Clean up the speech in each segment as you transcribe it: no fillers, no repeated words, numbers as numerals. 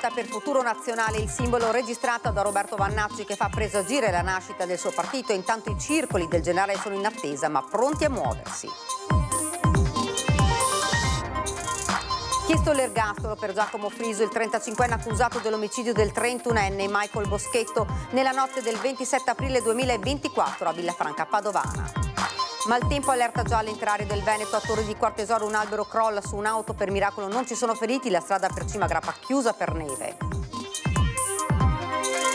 rivolta per Futuro Nazionale, il simbolo registrato da Roberto Vannacci che fa presagire la nascita del suo partito. Intanto i circoli del generale sono in attesa, ma pronti a muoversi. Chiesto l'ergastolo per Giacomo Friso, il 35enne accusato dell'omicidio del 31enne Michael Boschetto nella notte del 27 aprile 2024 a Villafranca Padovana. Maltempo, allerta gialla interario del Veneto, a Torre di Quartesoro un albero crolla su un'auto, per miracolo non ci sono feriti, la strada per Cima Grappa chiusa per neve.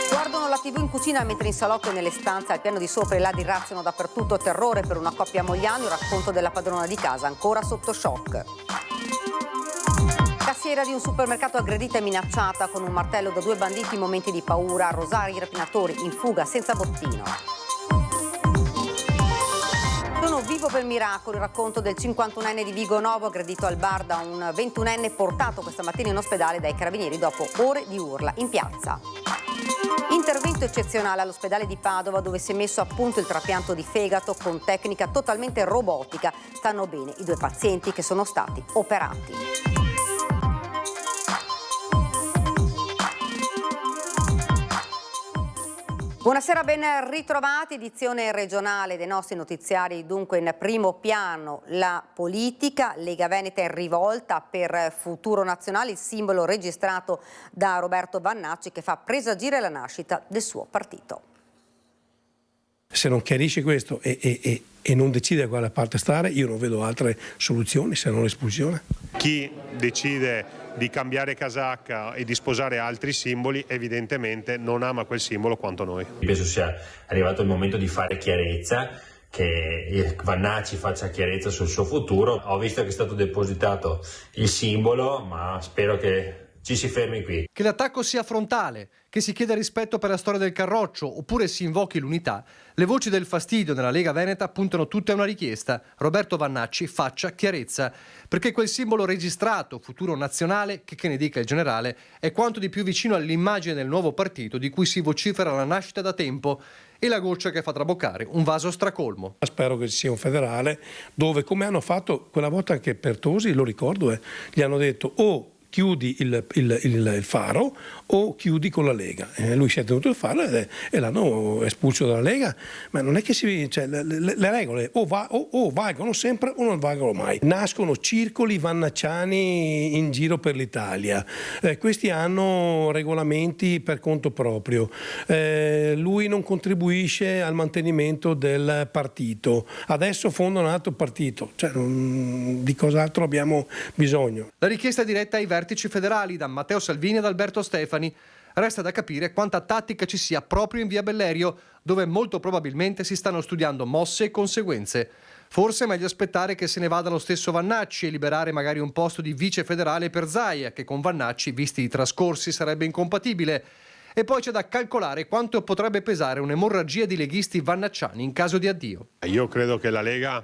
Guardano la TV in cucina mentre in salotto e nelle stanze al piano di sopra i ladri razziano dappertutto, terrore per una coppia a Mogliano, il racconto della padrona di casa ancora sotto shock. Cassiera di un supermercato aggredita e minacciata con un martello da 2 banditi, momenti di paura, a Rosario i rapinatori in fuga senza bottino. Sono vivo per miracolo, il racconto del 51enne di Vigo Novo aggredito al bar da un 21enne portato questa mattina in ospedale dai carabinieri dopo ore di urla in piazza. Intervento eccezionale all'ospedale di Padova dove si è messo a punto il trapianto di fegato con tecnica totalmente robotica. Stanno bene i 2 pazienti che sono stati operati. Buonasera, ben ritrovati, edizione regionale dei nostri notiziari, dunque in primo piano la politica, Lega Veneta in rivolta per Futuro Nazionale, il simbolo registrato da Roberto Vannacci che fa presagire la nascita del suo partito. Se non chiarisce questo e non decide da quale parte stare, io non vedo altre soluzioni se non l'espulsione. Chi decide di cambiare casacca e di sposare altri simboli evidentemente non ama quel simbolo quanto noi. Penso sia arrivato il momento di fare chiarezza, che Vannacci faccia chiarezza sul suo futuro. Ho visto che è stato depositato il simbolo, ma spero che ci si fermi qui. Che l'attacco sia frontale, che si chieda rispetto per la storia del Carroccio oppure si invochi l'unità, le voci del fastidio nella Lega Veneta puntano tutte a una richiesta: Roberto Vannacci faccia chiarezza, perché quel simbolo registrato, Futuro Nazionale, che ne dica il generale, è quanto di più vicino all'immagine del nuovo partito di cui si vocifera la nascita da tempo e la goccia che fa traboccare un vaso stracolmo. Spero che ci sia un federale dove, come hanno fatto quella volta anche per Tosi, lo ricordo, gli hanno detto o chiudi il faro o chiudi con la Lega. Lui si è tenuto il faro e l'hanno espulso dalla Lega, ma non è che le regole o valgono sempre o non valgono mai. Nascono circoli vannacciani in giro per l'Italia, questi hanno regolamenti per conto proprio, lui non contribuisce al mantenimento del partito, adesso fonda un altro partito, di cos'altro abbiamo bisogno? La richiesta è diretta ai vertici federali, da Matteo Salvini ad Alberto Stefani. Resta da capire quanta tattica ci sia proprio in via Bellerio, dove molto probabilmente si stanno studiando mosse e conseguenze. Forse è meglio aspettare che se ne vada lo stesso Vannacci e liberare magari un posto di vice federale per Zaia, che con Vannacci, visti i trascorsi, sarebbe incompatibile. E poi c'è da calcolare quanto potrebbe pesare un'emorragia di leghisti vannacciani in caso di addio. Io credo che la Lega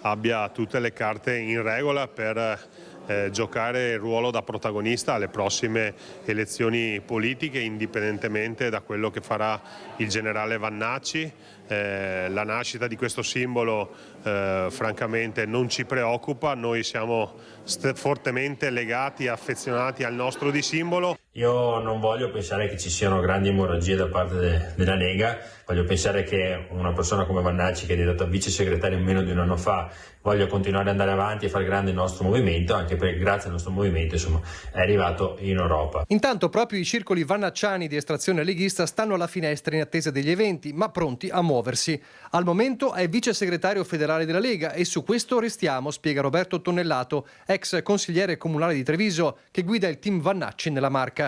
abbia tutte le carte in regola per giocare il ruolo da protagonista alle prossime elezioni politiche, indipendentemente da quello che farà il generale Vannacci. La nascita di questo simbolo francamente non ci preoccupa, noi siamo fortemente legati e affezionati al nostro di simbolo. Io non voglio pensare che ci siano grandi emorragie da parte della Lega, voglio pensare che una persona come Vannacci, che è diventata vice segretario meno di un anno fa, voglia continuare ad andare avanti e far grande il nostro movimento, anche perché grazie al nostro movimento è arrivato in Europa. Intanto proprio i circoli vannacciani di estrazione leghista stanno alla finestra in attesa degli eventi, ma pronti a muoversi. Al momento è vice segretario federale della Lega e su questo restiamo, spiega Roberto Tonnellato, ex consigliere comunale di Treviso, che guida il team Vannacci nella Marca.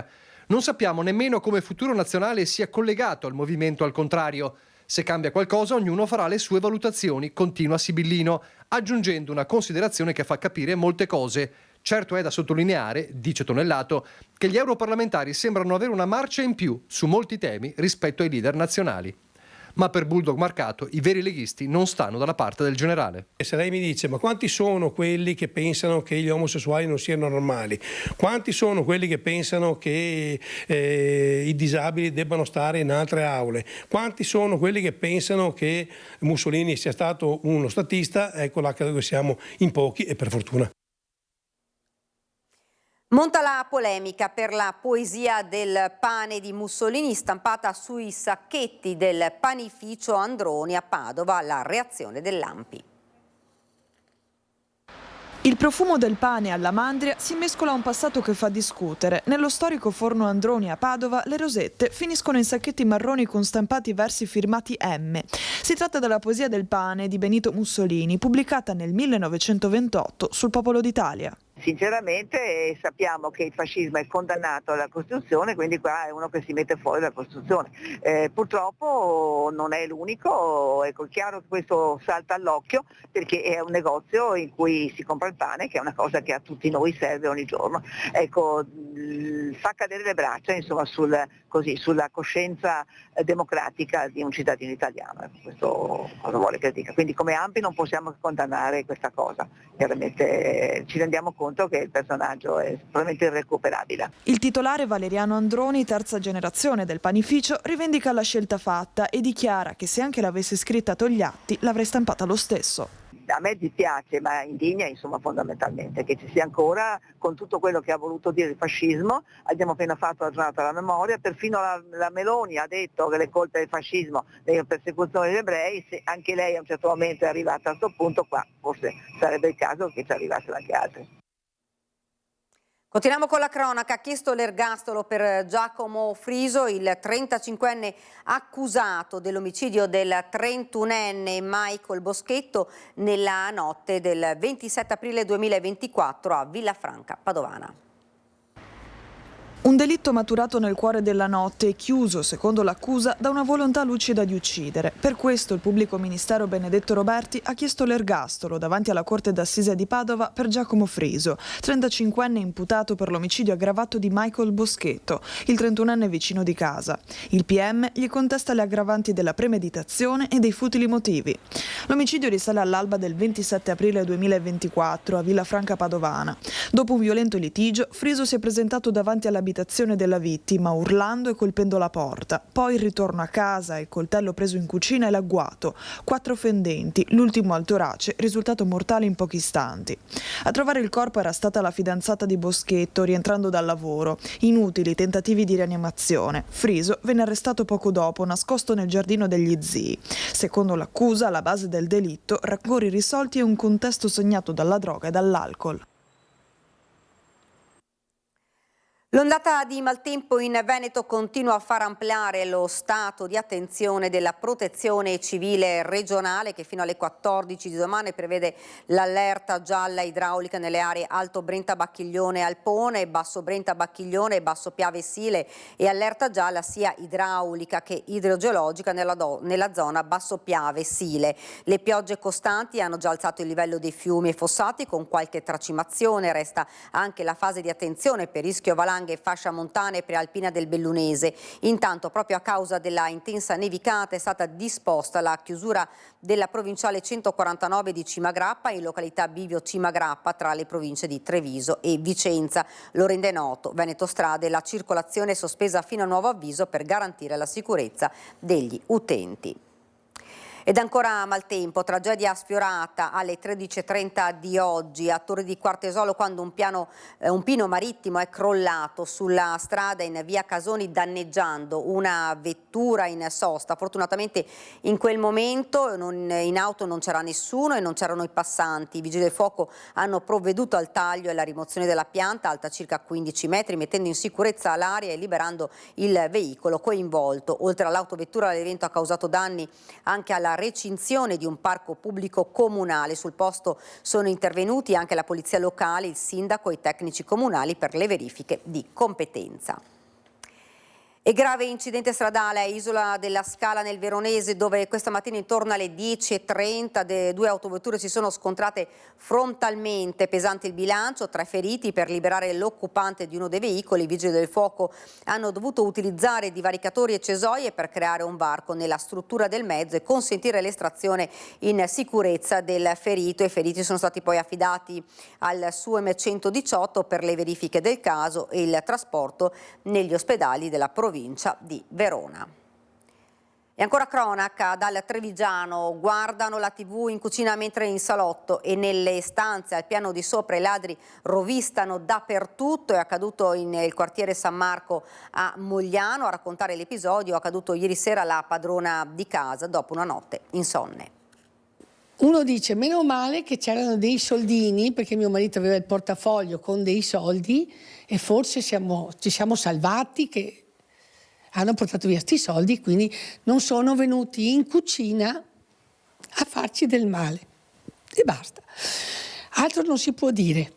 Non sappiamo nemmeno come Futuro Nazionale sia collegato al movimento al contrario. Se cambia qualcosa, ognuno farà le sue valutazioni, continua Sibillino, aggiungendo una considerazione che fa capire molte cose. Certo è da sottolineare, dice Tonnellato, che gli europarlamentari sembrano avere una marcia in più su molti temi rispetto ai leader nazionali. Ma per Bulldog Marcato i veri leghisti non stanno dalla parte del generale. E se lei mi dice, ma quanti sono quelli che pensano che gli omosessuali non siano normali? Quanti sono quelli che pensano che i disabili debbano stare in altre aule? Quanti sono quelli che pensano che Mussolini sia stato uno statista? Ecco là che siamo in pochi e per fortuna. Monta la polemica per la poesia del pane di Mussolini stampata sui sacchetti del panificio Androni a Padova, la reazione dell'ANPI. Il profumo del pane alla mandria si mescola a un passato che fa discutere. Nello storico forno Androni a Padova le rosette finiscono in sacchetti marroni con stampati versi firmati M. Si tratta della poesia del pane di Benito Mussolini, pubblicata nel 1928 sul Popolo d'Italia. Sinceramente sappiamo che il fascismo è condannato dalla Costituzione, quindi qua è uno che si mette fuori dalla Costituzione. Purtroppo non è l'unico, è chiaro che questo salta all'occhio perché è un negozio in cui si compra il pane, che è una cosa che a tutti noi serve ogni giorno. Ecco, fa cadere le braccia insomma, sulla coscienza democratica di un cittadino italiano. Questo cosa vuole che dica. Quindi come ANPI non possiamo condannare questa cosa, chiaramente ci rendiamo conto che il personaggio è probabilmente irrecuperabile. Il titolare Valeriano Androni, terza generazione del panificio, rivendica la scelta fatta e dichiara che se anche l'avesse scritta a Togliatti l'avrei stampata lo stesso. A me dispiace, ma indigna insomma fondamentalmente che ci sia ancora, con tutto quello che ha voluto dire il fascismo. Abbiamo appena fatto la giornata della memoria, perfino la Meloni ha detto che le colpe del fascismo, delle persecuzioni degli ebrei, se anche lei a un certo momento è arrivata a questo punto, qua forse sarebbe il caso che ci arrivassero anche altri. Continuiamo con la cronaca. Ha chiesto l'ergastolo per Giacomo Friso, il 35enne accusato dell'omicidio del 31enne Michael Boschetto nella notte del 27 aprile 2024 a Villafranca Padovana. Un delitto maturato nel cuore della notte e chiuso, secondo l'accusa, da una volontà lucida di uccidere. Per questo il pubblico ministero Benedetto Roberti ha chiesto l'ergastolo davanti alla Corte d'Assise di Padova per Giacomo Friso, 35enne imputato per l'omicidio aggravato di Michael Boschetto, il 31enne vicino di casa. Il PM gli contesta le aggravanti della premeditazione e dei futili motivi. L'omicidio risale all'alba del 27 aprile 2024 a Villafranca Padovana. Dopo un violento litigio, Friso si è presentato davanti all'abitazione della vittima urlando e colpendo la porta. Poi il ritorno a casa, il coltello preso in cucina e l'agguato. 4 fendenti, l'ultimo al torace, risultato mortale in pochi istanti. A trovare il corpo era stata la fidanzata di Boschetto, rientrando dal lavoro. Inutili tentativi di rianimazione. Friso venne arrestato poco dopo, nascosto nel giardino degli zii. Secondo l'accusa, alla base del delitto, rancori irrisolti e un contesto segnato dalla droga e dall'alcol. L'ondata di maltempo in Veneto continua a far ampliare lo stato di attenzione della Protezione Civile regionale, che fino alle 14 di domani prevede l'allerta gialla idraulica nelle aree Alto Brenta Bacchiglione Alpone, Basso Brenta Bacchiglione e Basso Piave Sile, e allerta gialla sia idraulica che idrogeologica nella zona Basso Piave Sile. Le piogge costanti hanno già alzato il livello dei fiumi e fossati con qualche tracimazione. Resta anche la fase di attenzione per rischio valanghe e fascia montana e prealpina del Bellunese. Intanto, proprio a causa della intensa nevicata, è stata disposta la chiusura della provinciale 149 di Cimagrappa in località Bivio Cimagrappa tra le province di Treviso e Vicenza. Lo rende noto Veneto Strade, la circolazione è sospesa fino a nuovo avviso per garantire la sicurezza degli utenti. Ed ancora maltempo, tragedia sfiorata alle 13:30 di oggi a Torre di Quartesolo quando un pino marittimo è crollato sulla strada in via Casoni danneggiando una vettura in sosta. Fortunatamente in quel momento in auto non c'era nessuno e non c'erano i passanti. I vigili del fuoco hanno provveduto al taglio e alla rimozione della pianta alta circa 15 metri mettendo in sicurezza l'area e liberando il veicolo coinvolto. Oltre all'autovettura l'evento ha causato danni anche alla recinzione di un parco pubblico comunale. Sul posto sono intervenuti anche la polizia locale, il sindaco e i tecnici comunali per le verifiche di competenza. E grave incidente stradale a Isola della Scala nel Veronese, dove questa mattina intorno alle 10:30 due autovetture si sono scontrate frontalmente. Pesante il bilancio, 3 feriti. Per liberare l'occupante di uno dei veicoli i vigili del fuoco hanno dovuto utilizzare divaricatori e cesoie per creare un varco nella struttura del mezzo e consentire l'estrazione in sicurezza del ferito. I feriti sono stati poi affidati al SUEM 118 per le verifiche del caso e il trasporto negli ospedali della provincia di Verona. E ancora cronaca dal Trevigiano, guardano la TV in cucina mentre in salotto e nelle stanze al piano di sopra i ladri rovistano dappertutto. È accaduto nel quartiere San Marco a Mogliano. A raccontare l'episodio è accaduto ieri sera la padrona di casa dopo una notte insonne. Uno dice meno male che c'erano dei soldini, perché mio marito aveva il portafoglio con dei soldi e forse ci siamo salvati che hanno portato via sti soldi, quindi non sono venuti in cucina a farci del male. E basta. Altro non si può dire.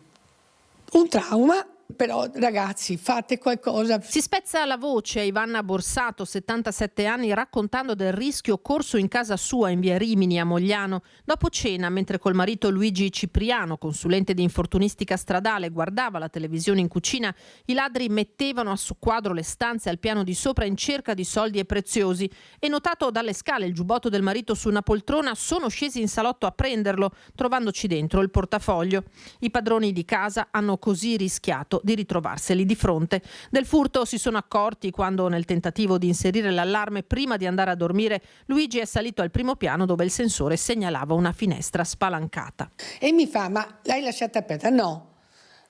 Un trauma, però ragazzi, fate qualcosa. Si spezza la voce a Ivanna Borsato, 77 anni, raccontando del rischio corso in casa sua in via Rimini a Mogliano. Dopo cena, mentre col marito Luigi Cipriano, consulente di infortunistica stradale, guardava la televisione in cucina, i ladri mettevano a soqquadro le stanze al piano di sopra in cerca di soldi e preziosi. E notato dalle scale il giubbotto del marito su una poltrona, sono scesi in salotto a prenderlo, trovandoci dentro il portafoglio. I padroni di casa hanno così rischiato di ritrovarseli di fronte. Del furto si sono accorti quando, nel tentativo di inserire l'allarme prima di andare a dormire, Luigi è salito al primo piano dove il sensore segnalava una finestra spalancata. E mi fa, ma l'hai lasciata aperta? No.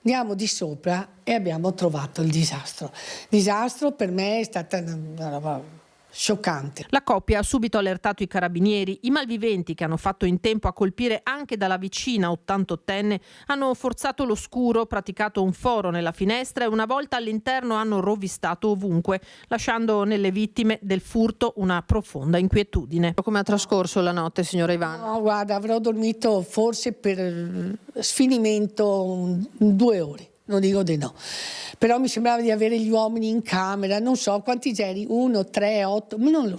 Andiamo di sopra e abbiamo trovato il disastro. Disastro per me è stata una roba scioccante. La coppia ha subito allertato i carabinieri. I malviventi, che hanno fatto in tempo a colpire anche dalla vicina 88enne, hanno forzato l'oscuro, praticato un foro nella finestra e una volta all'interno hanno rovistato ovunque, lasciando nelle vittime del furto una profonda inquietudine. Come ha trascorso la notte, signora Ivanna? No, guarda, avrò dormito forse per sfinimento 2 ore. Non dico di no, però mi sembrava di avere gli uomini in camera, non so quanti eri, 1, 3, 8, non lo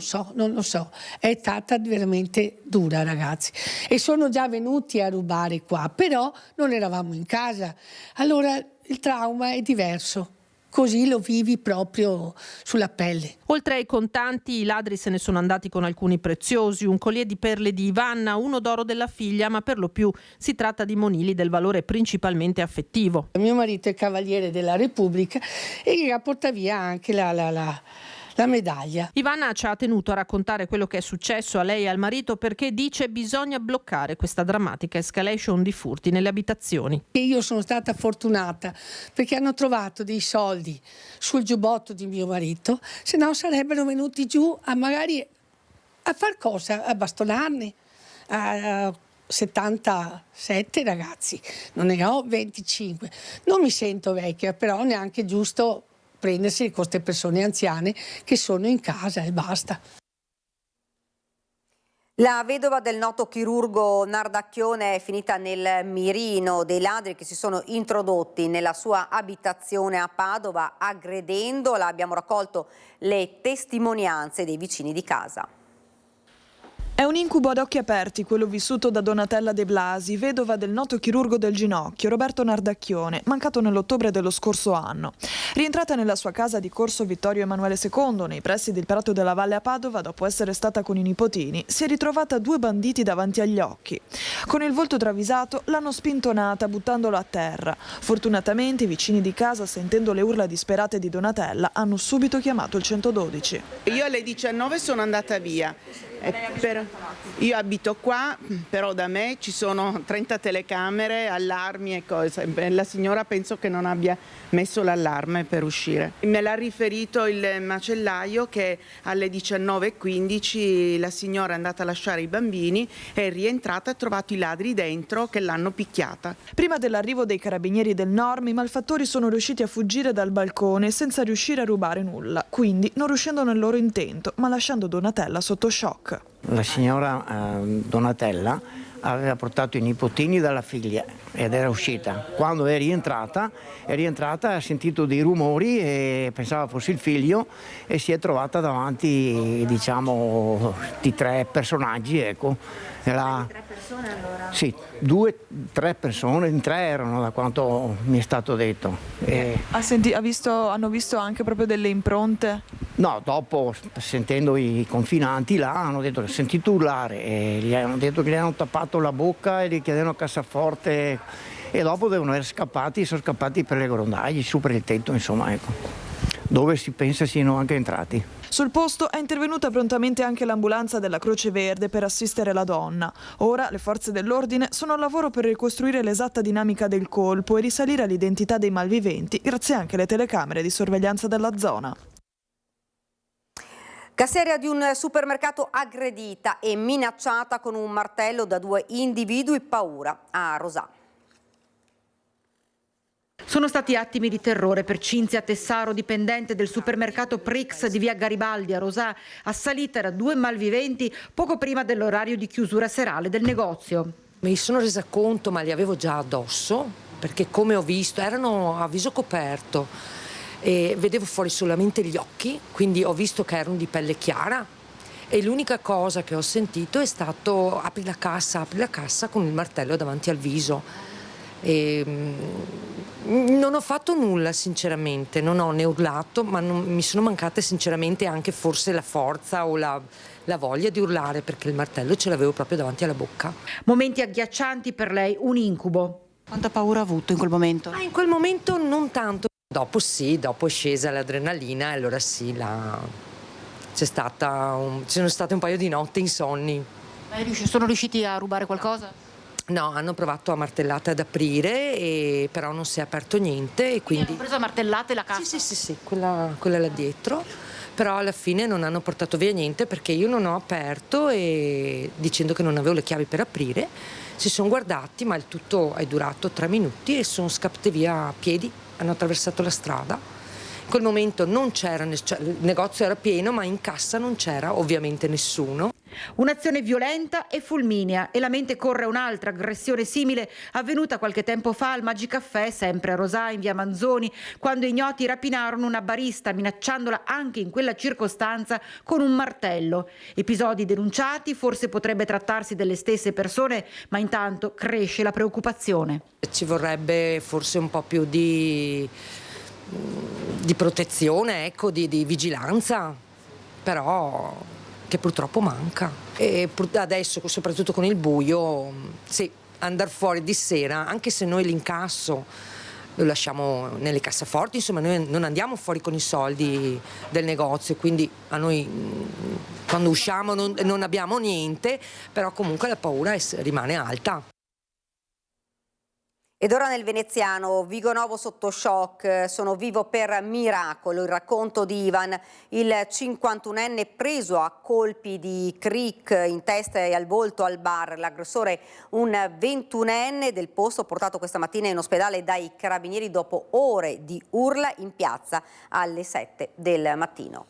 so, è stata veramente dura ragazzi e sono già venuti a rubare qua, però non eravamo in casa, allora il trauma è diverso. Così lo vivi proprio sulla pelle. Oltre ai contanti, i ladri se ne sono andati con alcuni preziosi, un collier di perle di Ivanna, uno d'oro della figlia, ma per lo più si tratta di monili del valore principalmente affettivo. Mio marito è cavaliere della Repubblica e porta via anche la medaglia. Ivanna ci ha tenuto a raccontare quello che è successo a lei e al marito perché dice bisogna bloccare questa drammatica escalation di furti nelle abitazioni. E io sono stata fortunata perché hanno trovato dei soldi sul giubbotto di mio marito, se no sarebbero venuti giù a magari a far cosa? A bastonarne. A 77 ragazzi, non ne ho 25. Non mi sento vecchia, però neanche giusto prendersi con queste persone anziane che sono in casa e basta. La vedova del noto chirurgo Nardacchione è finita nel mirino dei ladri che si sono introdotti nella sua abitazione a Padova aggredendola. Abbiamo raccolto le testimonianze dei vicini di casa. È un incubo ad occhi aperti quello vissuto da Donatella De Blasi, vedova del noto chirurgo del ginocchio Roberto Nardacchione, mancato nell'ottobre dello scorso anno. Rientrata nella sua casa di Corso Vittorio Emanuele II, nei pressi del Prato della Valle a Padova, dopo essere stata con i nipotini, si è ritrovata 2 banditi davanti agli occhi. Con il volto travisato l'hanno spintonata buttandolo a terra. Fortunatamente i vicini di casa, sentendo le urla disperate di Donatella, hanno subito chiamato il 112. Io alle 19 sono andata via. Io abito qua, però da me ci sono 30 telecamere, allarmi e cose. La signora penso che non abbia messo l'allarme per uscire. Me l'ha riferito il macellaio che alle 19:15 la signora è andata a lasciare i bambini, è rientrata e ha trovato i ladri dentro che l'hanno picchiata. Prima dell'arrivo dei carabinieri del Norm, i malfattori sono riusciti a fuggire dal balcone senza riuscire a rubare nulla, quindi non riuscendo nel loro intento, ma lasciando Donatella sotto shock. La signora Donatella aveva portato i nipotini dalla figlia ed era uscita. Quando è rientrata ha sentito dei rumori e pensava fosse il figlio e si è trovata davanti, diciamo, di 3 personaggi, ecco. 3 persone allora? Sì, 2-3 persone, in 3 erano da quanto mi è stato detto. Hanno visto anche proprio delle impronte? No, dopo sentendo i confinanti là hanno detto che ho sentito urlare e gli hanno detto che gli hanno tappato la bocca e gli chiedevano cassaforte e dopo devono essere scappati, sono scappati per le grondaie, su per il tetto, insomma, ecco, dove si pensa siano anche entrati. Sul posto è intervenuta prontamente anche l'ambulanza della Croce Verde per assistere la donna. Ora le forze dell'ordine sono al lavoro per ricostruire l'esatta dinamica del colpo e risalire all'identità dei malviventi, grazie anche alle telecamere di sorveglianza della zona. Cassiera di un supermercato aggredita e minacciata con un martello da 2 individui, paura a Rosà. Sono stati attimi di terrore per Cinzia Tessaro, dipendente del supermercato Prix di via Garibaldi a Rosà, assalita da 2 malviventi poco prima dell'orario di chiusura serale del negozio. Mi sono resa conto, ma li avevo già addosso, perché come ho visto erano a viso coperto e vedevo fuori solamente gli occhi, quindi ho visto che erano di pelle chiara e l'unica cosa che ho sentito è stato apri la cassa con il martello davanti al viso. E non ho fatto nulla sinceramente, non ho né urlato, ma mi sono mancate sinceramente anche forse la forza o la voglia di urlare, perché il martello ce l'avevo proprio davanti alla bocca. Momenti agghiaccianti per lei, un incubo. Quanta paura ha avuto in quel momento? In quel momento non tanto. Dopo sì, dopo è scesa l'adrenalina e allora sì, ci sono state un paio di notti insonni. Sono riusciti a rubare qualcosa? No, hanno provato a martellate ad aprire, però non si è aperto niente. E quindi hanno preso a martellate la cassa? Sì, quella là dietro. Però alla fine non hanno portato via niente perché io non ho aperto e dicendo che non avevo le chiavi per aprire, si sono guardati, ma il tutto è durato 3 minuti e sono scappate via a piedi. Hanno attraversato la strada. In quel momento non c'era, il negozio era pieno, ma in cassa non c'era ovviamente nessuno. Un'azione violenta e fulminea, e la mente corre un'altra aggressione simile avvenuta qualche tempo fa al Magicaffè, sempre a Rosà in via Manzoni, quando ignoti rapinarono una barista minacciandola anche in quella circostanza con un martello. Episodi denunciati, forse potrebbe trattarsi delle stesse persone, ma intanto cresce la preoccupazione. Ci vorrebbe forse un po' più di protezione, ecco, di vigilanza, però che purtroppo manca. E adesso, soprattutto con il buio, sì, andare fuori di sera, anche se noi l'incasso lo lasciamo nelle cassaforti, insomma noi non andiamo fuori con i soldi del negozio, quindi a noi quando usciamo non abbiamo niente, però comunque la paura rimane alta. Ed ora nel veneziano, Vigonovo sotto shock, sono vivo per miracolo, il racconto di Ivan, il 51enne preso a colpi di cric in testa e al volto al bar. L'aggressore, un 21enne del posto, portato questa mattina in ospedale dai carabinieri dopo ore di urla in piazza alle 7 del mattino.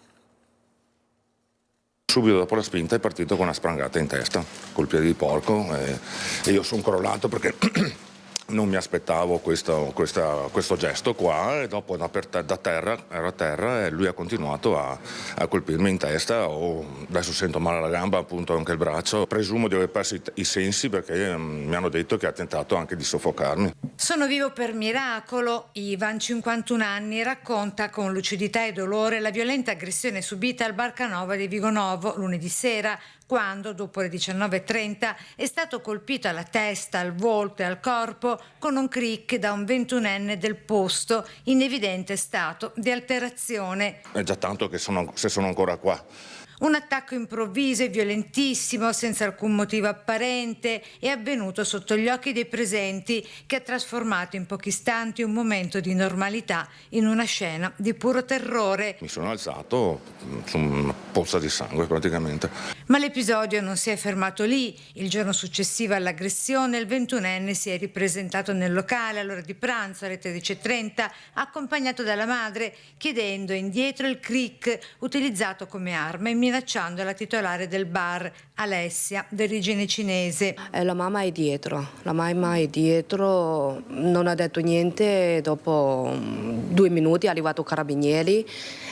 Subito dopo la spinta è partito con una sprangata in testa, col piede di porco e io sono crollato perché non mi aspettavo questo gesto qua, e dopo da terra, ero a terra e lui ha continuato a colpirmi in testa. Adesso sento male alla gamba, appunto anche il braccio. Presumo di aver perso i sensi perché mi hanno detto che ha tentato anche di soffocarmi. Sono vivo per miracolo. Ivan, 51 anni, racconta con lucidità e dolore la violenta aggressione subita al Bar Canova di Vigonovo lunedì sera, quando, dopo le 19:30, è stato colpito alla testa, al volto e al corpo con un cric da un 21enne del posto, in evidente stato di alterazione. È già tanto che se sono ancora qua. Un attacco improvviso e violentissimo, senza alcun motivo apparente, è avvenuto sotto gli occhi dei presenti, che ha trasformato in pochi istanti un momento di normalità in una scena di puro terrore. Mi sono alzato su una pozza di sangue praticamente. Ma l'episodio non si è fermato lì. Il giorno successivo all'aggressione il 21enne si è ripresentato nel locale all'ora di pranzo alle 13:30, accompagnato dalla madre, chiedendo indietro il cric utilizzato come arma e minacciando la titolare del bar, Alessia, d'origine cinese. La mamma è dietro, non ha detto niente. Dopo 2 minuti è arrivato carabinieri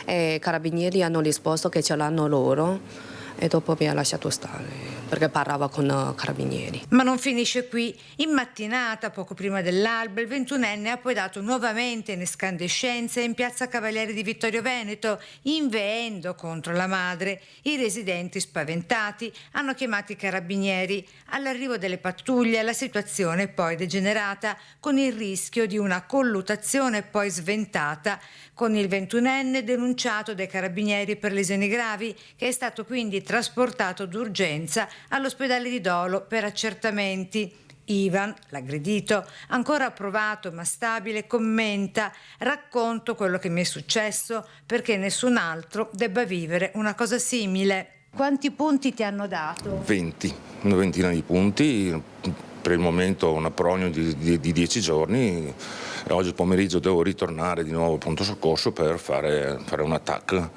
e i carabinieri hanno risposto che ce l'hanno loro e dopo mi ha lasciato stare. perché parlava con carabinieri. Ma non finisce qui. In mattinata, poco prima dell'alba, il 21enne ha poi dato nuovamente in escandescenza in piazza Cavalieri di Vittorio Veneto, inveendo contro la madre. I residenti, spaventati, hanno chiamato i carabinieri. All'arrivo delle pattuglie la situazione è poi degenerata, con il rischio di una colluttazione poi sventata, con il 21enne denunciato dai carabinieri per lesioni gravi, che è stato quindi trasportato d'urgenza all'ospedale di Dolo per accertamenti. Ivan, l'aggredito, ancora provato ma stabile, commenta: racconto quello che mi è successo perché nessun altro debba vivere una cosa simile. Quanti punti ti hanno dato? 20, una ventina di punti. Per il momento una prognosi di 10 giorni. Oggi pomeriggio devo ritornare di nuovo al pronto soccorso per fare un attacco.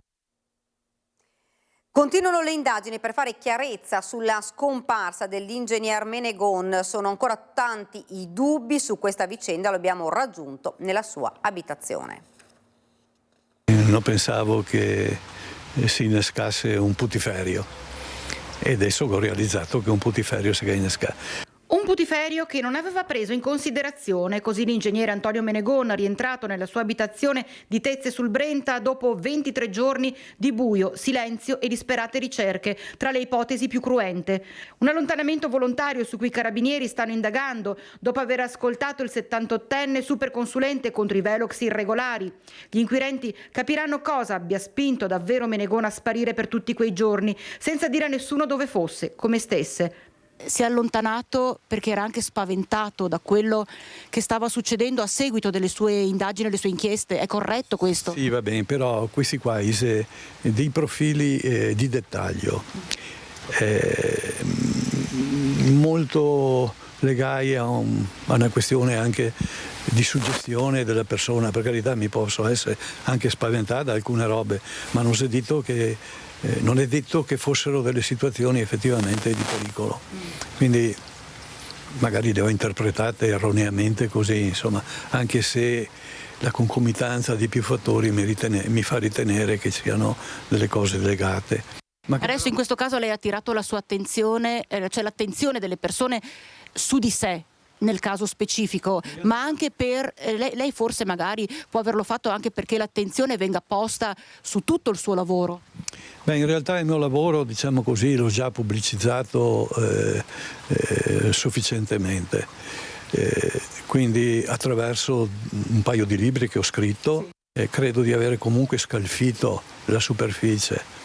Continuano le indagini per fare chiarezza sulla scomparsa dell'ingegner Menegon. Sono ancora tanti i dubbi su questa vicenda, lo abbiamo raggiunto nella sua abitazione. Non pensavo che si innescasse un putiferio e adesso ho realizzato che un putiferio si innesca. Un putiferio che non aveva preso in considerazione, così l'ingegnere Antonio Menegon, rientrato nella sua abitazione di Tezze sul Brenta dopo 23 giorni di buio, silenzio e disperate ricerche, tra le ipotesi più cruente. Un allontanamento volontario su cui i carabinieri stanno indagando dopo aver ascoltato il 78enne superconsulente contro i velox irregolari. Gli inquirenti capiranno cosa abbia spinto davvero Menegon a sparire per tutti quei giorni, senza dire a nessuno dove fosse, come stesse. Si è allontanato perché era anche spaventato da quello che stava succedendo a seguito delle sue indagini, delle sue inchieste. È corretto questo? Sì, va bene, però questi qua dei profili di dettaglio molto legati a una questione anche di suggestione della persona. Per carità, mi posso essere anche spaventata da alcune robe, ma non è detto che fossero delle situazioni effettivamente di pericolo, quindi magari le ho interpretate erroneamente così, insomma, anche se la concomitanza di più fattori mi fa ritenere che siano delle cose legate. Adesso in questo caso lei ha attirato la sua attenzione, cioè l'attenzione delle persone su di sé, nel caso specifico, ma anche per lei forse magari può averlo fatto anche perché l'attenzione venga posta su tutto il suo lavoro. Beh, in realtà il mio lavoro, diciamo così, l'ho già pubblicizzato sufficientemente, quindi attraverso un paio di libri che ho scritto credo di avere comunque scalfito la superficie.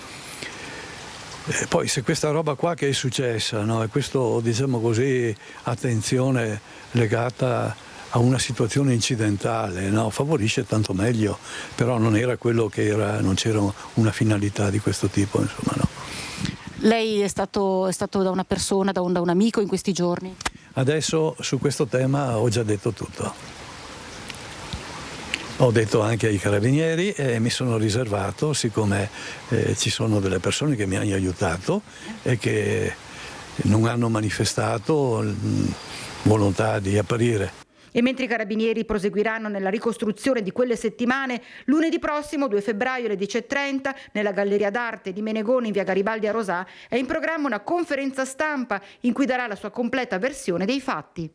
Poi se questa roba qua che è successa, no, e questo, diciamo così, attenzione legata a una situazione incidentale, no, favorisce tanto meglio, però non era quello che era, non c'era una finalità di questo tipo, insomma, no. Lei è stato da una persona, da un amico in questi giorni? Adesso su questo tema ho già detto tutto. Ho detto anche ai carabinieri e mi sono riservato, siccome ci sono delle persone che mi hanno aiutato e che non hanno manifestato volontà di apparire. E mentre i carabinieri proseguiranno nella ricostruzione di quelle settimane, lunedì prossimo, 2 febbraio alle 10:30, nella Galleria d'Arte di Menegon in via Garibaldi a Rosà, è in programma una conferenza stampa in cui darà la sua completa versione dei fatti.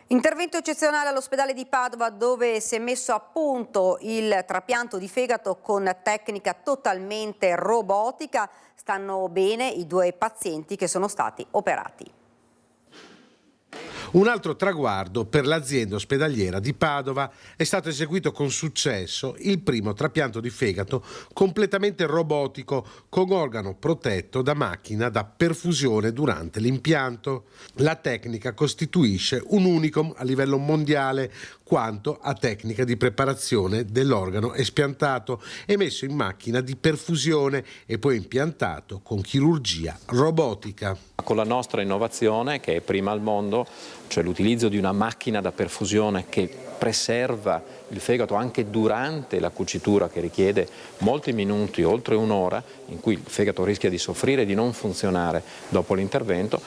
Intervento eccezionale all'ospedale di Padova, dove si è messo a punto il trapianto di fegato con tecnica totalmente robotica. Stanno bene i 2 pazienti che sono stati operati. Un altro traguardo per l'azienda ospedaliera di Padova: è stato eseguito con successo il primo trapianto di fegato completamente robotico con organo protetto da macchina da perfusione durante l'impianto. La tecnica costituisce un unicum a livello mondiale quanto a tecnica di preparazione dell'organo espiantato e messo in macchina di perfusione e poi impiantato con chirurgia robotica. Con la nostra innovazione, che è prima al mondo, cioè l'utilizzo di una macchina da perfusione che preserva il fegato anche durante la cucitura, che richiede molti minuti, oltre un'ora, in cui il fegato rischia di soffrire e di non funzionare dopo l'intervento,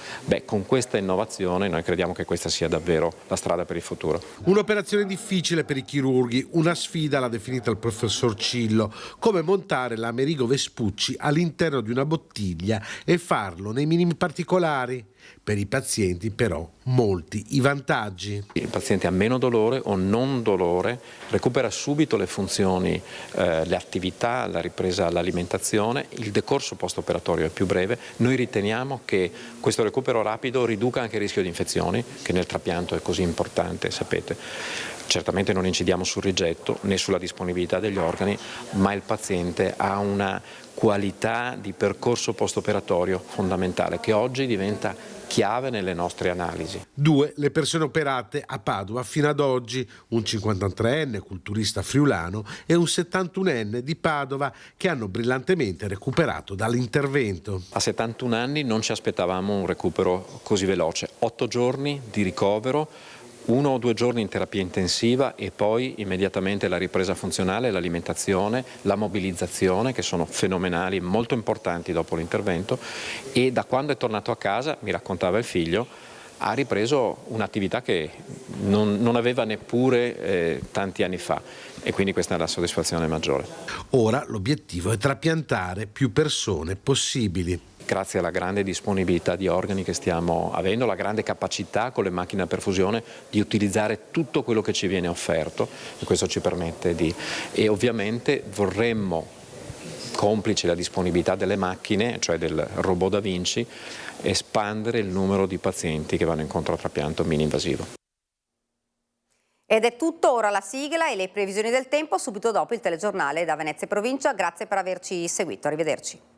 con questa innovazione noi crediamo che questa sia davvero la strada per il futuro. Un'operazione difficile per i chirurghi, una sfida l'ha definita il professor Cillo, come montare l'Amerigo Vespucci all'interno di una bottiglia e farlo nei minimi particolari. Per i pazienti però molti i vantaggi. Il paziente ha meno dolore o non dolore, recupera subito le funzioni, le attività, la ripresa all'alimentazione, il decorso post-operatorio è più breve. Noi riteniamo che questo recupero rapido riduca anche il rischio di infezioni, che nel trapianto è così importante, sapete. Certamente non incidiamo sul rigetto né sulla disponibilità degli organi, ma il paziente ha una qualità di percorso post-operatorio fondamentale che oggi diventa chiave nelle nostre analisi. 2 le persone operate a Padova fino ad oggi, un 53enne culturista friulano e un 71enne di Padova che hanno brillantemente recuperato dall'intervento. A 71 anni non ci aspettavamo un recupero così veloce, 8 giorni di ricovero, 1 o 2 giorni in terapia intensiva e poi immediatamente la ripresa funzionale, l'alimentazione, la mobilizzazione, che sono fenomenali, molto importanti dopo l'intervento, e da quando è tornato a casa, mi raccontava il figlio, ha ripreso un'attività che non aveva neppure tanti anni fa, e quindi questa è la soddisfazione maggiore. Ora l'obiettivo è trapiantare più persone possibili. Grazie alla grande disponibilità di organi che stiamo avendo, la grande capacità con le macchine a perfusione di utilizzare tutto quello che ci viene offerto, e questo ci permette di... E ovviamente vorremmo, complice la disponibilità delle macchine, cioè del robot Da Vinci, espandere il numero di pazienti che vanno incontro a trapianto mini-invasivo. Ed è tutto, ora la sigla e le previsioni del tempo subito dopo il telegiornale da Venezia e provincia. Grazie per averci seguito, arrivederci.